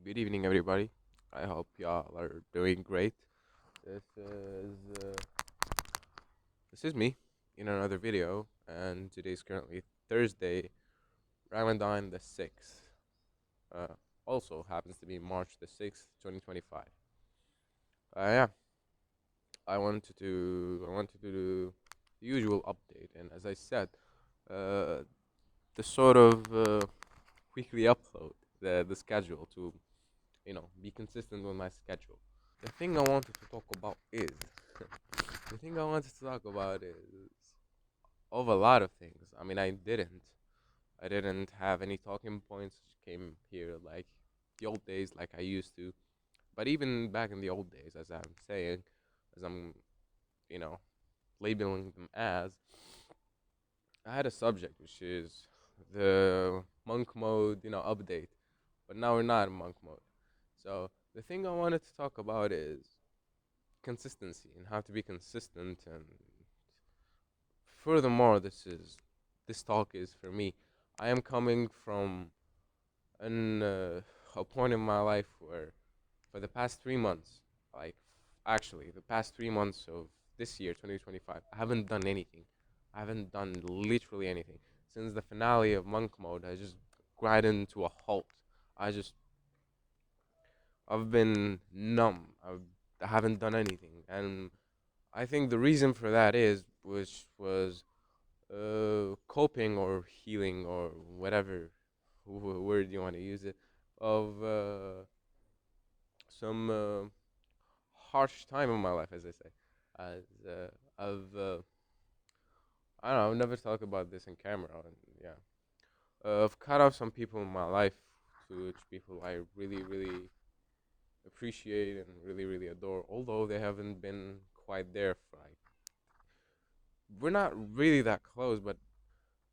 Good evening, everybody. I hope y'all are doing great. This is uh, this is me in another video, and today's currently Thursday, Ramadan the 6th. Uh, Also happens to be March the 6th, 2025. Yeah, I wanted to do the usual update, and as I said, uh, the sort of weekly upload, the schedule to be consistent with my schedule. The thing I wanted to talk about is the thing I wanted to talk about is of a lot of things. I mean, I didn't have any talking points. Came here like the old days, like I used to. But even back in the old days, as I'm saying, as I'm, you know, labeling them as, I had a subject which is the monk mode, update. But now we're not in monk mode. So the thing I wanted to talk about is consistency and how to be consistent. And furthermore, this talk is for me. I am coming from an a point in my life where for the past 3 months, like actually the past 3 months of this year 2025, I haven't done anything. I haven't done literally anything since the finale of monk mode. I just grinded to a halt. I just i've been numb. I haven't done anything, and I think the reason for that is, which was coping or healing or whatever word you want to use it, of some harsh time in my life, as I say. As I don't know, I've never talked about this in camera. And yeah, I've cut off some people in my life, to which people I really, really appreciate and really, really adore, although they haven't been quite there for like, we're not really that close, but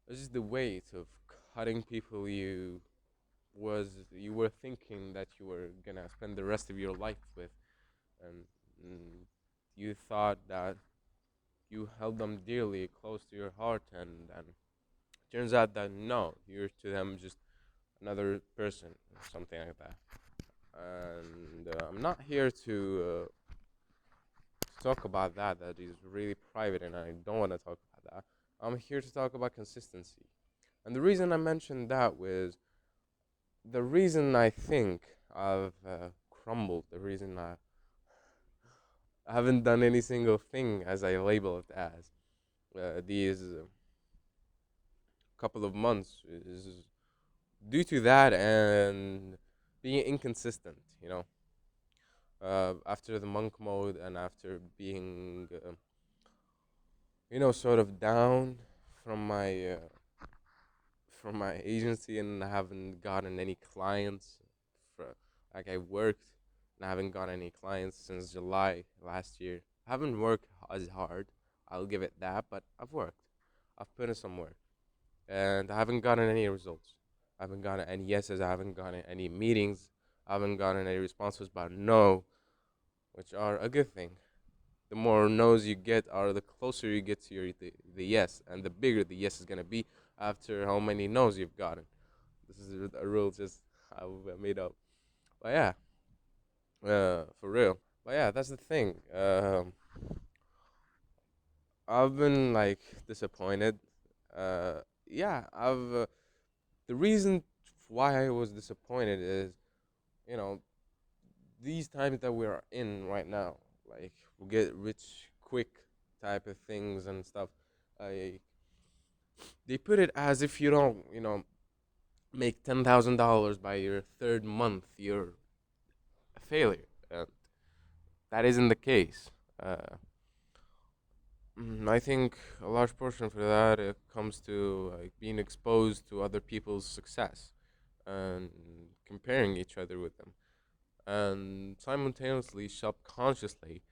it's just the weight of cutting people you were thinking that you were gonna spend the rest of your life with, and you thought that you held them dearly close to your heart, and turns out that no, you're to them just another person or something like that. And I'm not here to talk about that. That is really private, and I don't want to talk about that. I'm here to talk about consistency. And the reason I mentioned that was the reason I think I've crumbled, the reason I haven't done any single thing as I label it as these couple of months is due to that and being inconsistent. After the monk mode and after being, sort of down from my agency, and I haven't gotten any clients. For like, I worked and I haven't gotten any clients since July last year. I haven't worked as hard, I'll give it that, but I've worked. I've put in some work, and I haven't gotten any results. I haven't gotten any yeses. I haven't gotten any meetings. I haven't gotten any responses, but no, which are a good thing. The more no's you get, are the closer you get to the yes, and the bigger the yes is gonna be after how many no's you've gotten. This is a rule just I made up. But yeah, for real. But yeah, that's the thing. I've been like disappointed. Yeah, I've the reason why I was disappointed is, you know, these times that we're in right now, like we get rich quick type of things and stuff. Like, they put it as if you don't, make $10,000 by your third month, you're a failure. That isn't the case. Uh, I think a large portion for that it comes to like being exposed to other people's success and comparing each other with them, and simultaneously, subconsciously,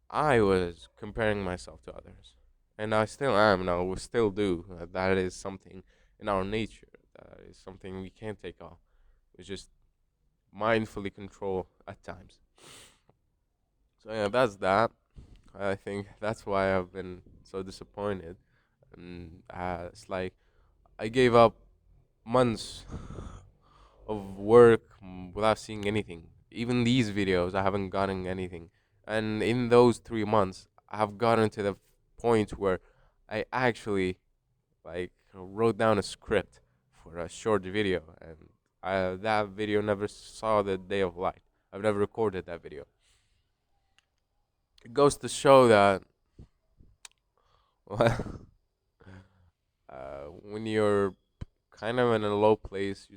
I was comparing myself to others, and I still am. Now we still do. That is something in our nature. That is something we can't take off. We just mindfully control at times. So yeah, that's that. I think that's why I've been so disappointed, and it's like I gave up months of work without seeing anything. Even these videos, I haven't gotten anything. And in those 3 months, I have gotten to the point where I actually like wrote down a script for a short video, and that video never saw the day of light. I've never recorded that video. It goes to show that when you're kind of in a low place,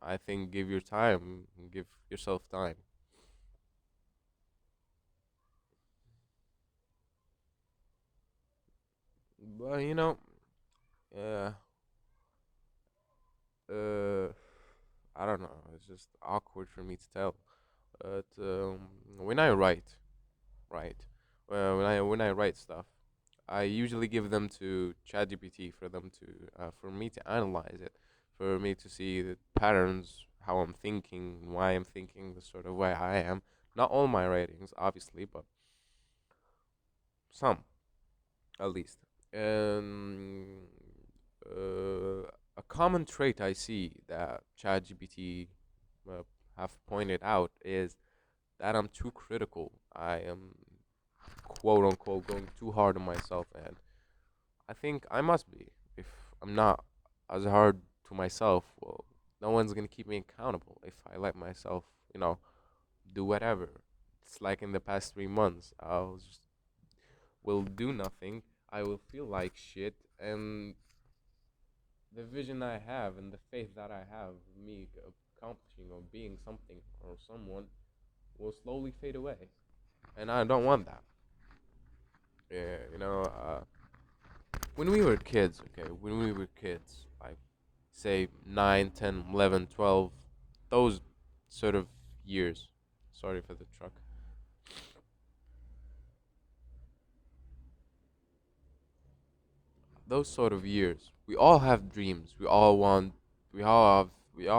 I think give your time, give yourself time. But uh, uh, I don't know. It's just awkward for me to tell. But when I write, right, when I write stuff, I usually give them to ChatGPT for them to for me to analyze it, for me to see the patterns, how I'm thinking, why I'm thinking the sort of way I am. Not all my writings, obviously, but some at least. And a common trait I see that ChatGPT uh, have pointed out is that I'm too critical. I am quote unquote going too hard on myself, and I think I must be. If I'm not as hard to myself, well, no one's gonna keep me accountable if I let myself, do whatever. It's like in the past 3 months, I'll just will do nothing. I will feel like shit, and the vision I have and the faith that I have of me accomplishing or being something or someone will slowly fade away, and I don't want that. Yeah, when we were kids, okay, when we were kids, like say 9, 10, 11, 12, those sort of years. Sorry for the truck. Those sort of years. We all have dreams. We all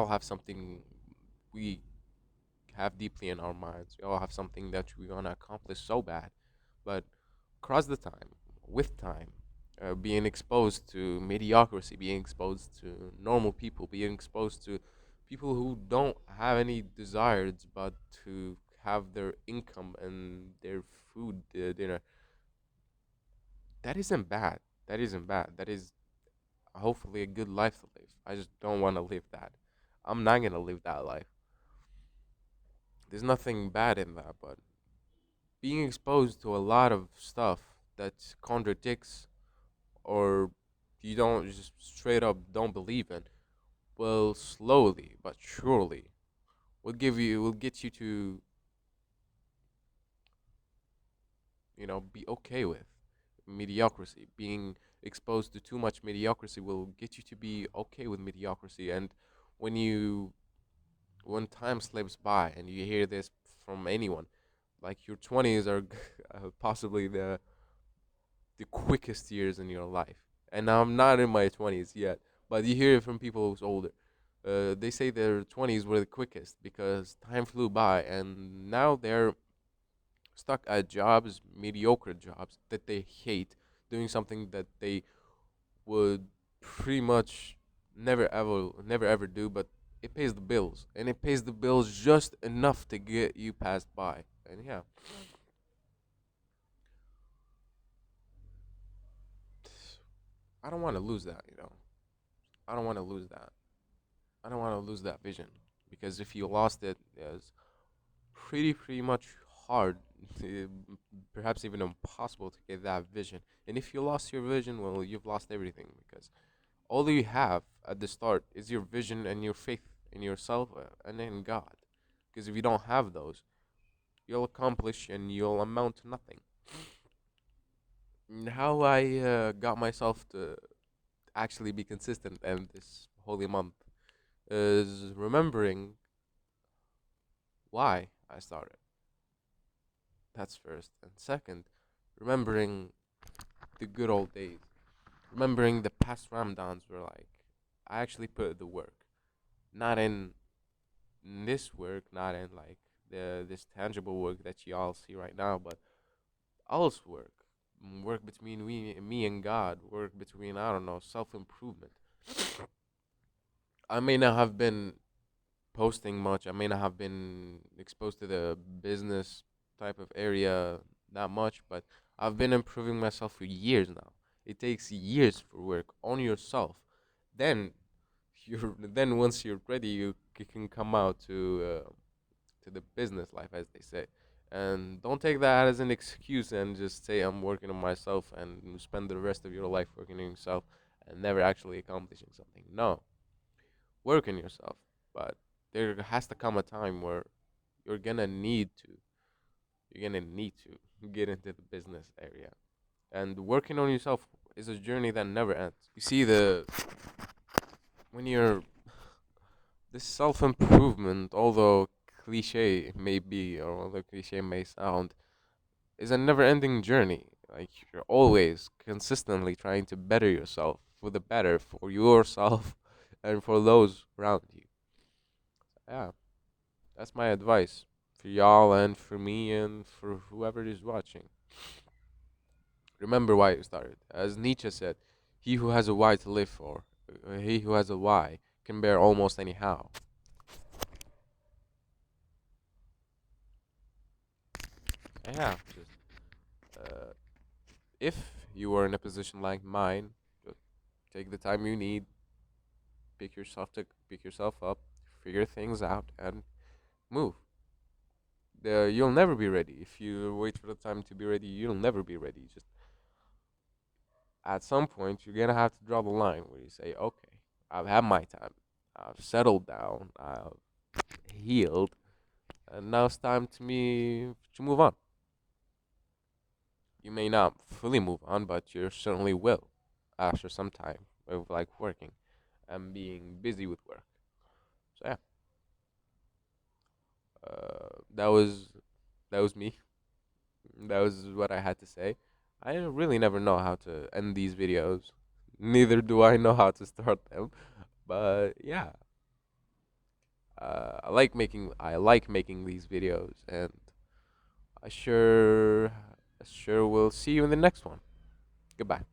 have something we have deeply in our minds. We all have something that we want to accomplish so bad. But across the time, with time, being exposed to mediocrity, being exposed to normal people, being exposed to people who don't have any desires but to have their income and their food dinner, that isn't bad. That isn't bad. That is hopefully a good life to live. I just don't want to live that. I'm not gonna live that life. There's nothing bad in that, but being exposed to a lot of stuff that contradicts or you don't just straight up don't believe in will slowly but surely will get you to be okay with mediocrity. Being exposed to too much mediocrity will get you to be okay with mediocrity. And when you when time slips by and you hear this from anyone, like your 20s are possibly the quickest years in your life. And I'm not in my 20s yet, but you hear it from people who's older. They say their 20s were the quickest because time flew by, and now they're stuck at jobs, mediocre jobs that they hate, doing something that they would pretty much never ever do, but it pays the bills, and it pays the bills just enough to get you passed by. And yeah, I don't want to lose that. I don't want to lose that. I don't want to lose that vision because if you lost it, it's pretty much hard, perhaps even impossible to get that vision. And if you lost your vision, well, you've lost everything because all you have at the start is your vision and your faith in yourself and in God. Because if you don't have those, you'll accomplish and you'll amount to nothing. And how I got myself to actually be consistent in this holy month is remembering why I started. That's first. And second, remembering the good old days. Remembering the past Ramadans were like, I actually put the work. Not in this work, not in like this tangible work that y'all see right now, but else work. Work between me and God. Work between, I don't know, self improvement. I may not have been posting much. I may not have been exposed to the business type of area that much, but I've been improving myself for years now. It takes years for work on yourself. Then then once you're ready, can come out to the business life, as they say. And don't take that as an excuse and just say I'm working on myself and spend the rest of your life working on yourself and never actually accomplishing something. No, work on yourself, but there has to come a time where you're gonna need to you're gonna need to get into the business area. And working on yourself is a journey that never ends. You see, the when you're this self improvement, although cliche it may be, or although cliche may sound, is a never ending journey. Like you're always consistently trying to better yourself for the better for yourself and for those around you. Yeah, that's my advice for y'all and for me and for whoever is watching. Remember why you started. As Nietzsche said, he who has a why to live for, he who has a why can bear almost any how. Yeah, just if you are in a position like mine, just take the time you need, pick yourself up, figure things out, and move. You'll never be ready if you wait for the time to be ready. You'll never be ready. Just at some point, you're gonna have to draw the line where you say, "Okay, I've had my time. I've settled down. I've healed, and now it's time to me to move on." You may not fully move on, but you certainly will after some time of like working and being busy with work. So yeah, that was that was me. That was what I had to say. I really never know how to end these videos. Neither do I know how to start them. But yeah, I like making these videos, and I sure will see you in the next one. Goodbye.